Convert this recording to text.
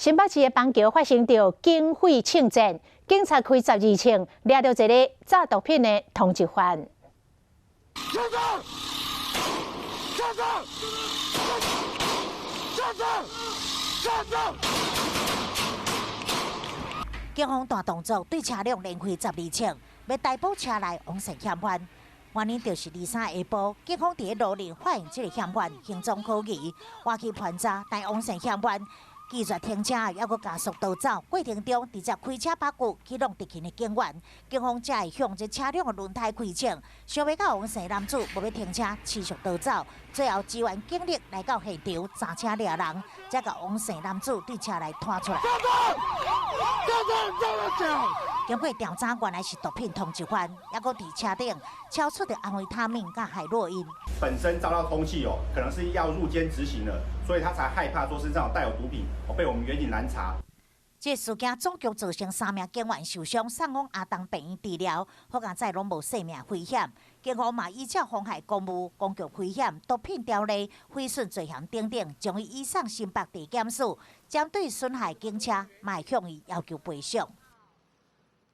新北市的邦桥发生着警匪枪战，警察开12枪，抓到一个炸毒品的通缉犯。下站！下站！下站！下站！警方大动作对车辆连开12枪，要逮捕车内王姓嫌犯。原因就是23下晡，警方伫路林发现这个嫌犯行踪可疑，挖去盘查，但王姓嫌犯拒绝停车，还佫加速逃走。过程中直接开车把骨启动敌群的警员，警方才会向这车辆的轮胎开枪，想要到王姓男子无要停车，持续逃走。最后支援警力来到现场，查车抓人，才把王姓男子对车内拖出来。经过调查，原来是毒品通缉犯，还佫伫车顶敲出的安慰他命甲海洛因。本身遭到通缉可能是要入监执行了，所以他才害怕说身上有带有毒品，被我们远警拦查。这事件总共造成3名警员受伤，送往阿东病院治疗，好在再拢无生命危险。警方嘛依照妨害公务、公共危险、毒品条例、毁损罪嫌等等，将伊移送新北地检署。针对损害警车，嘛会向伊要求赔偿。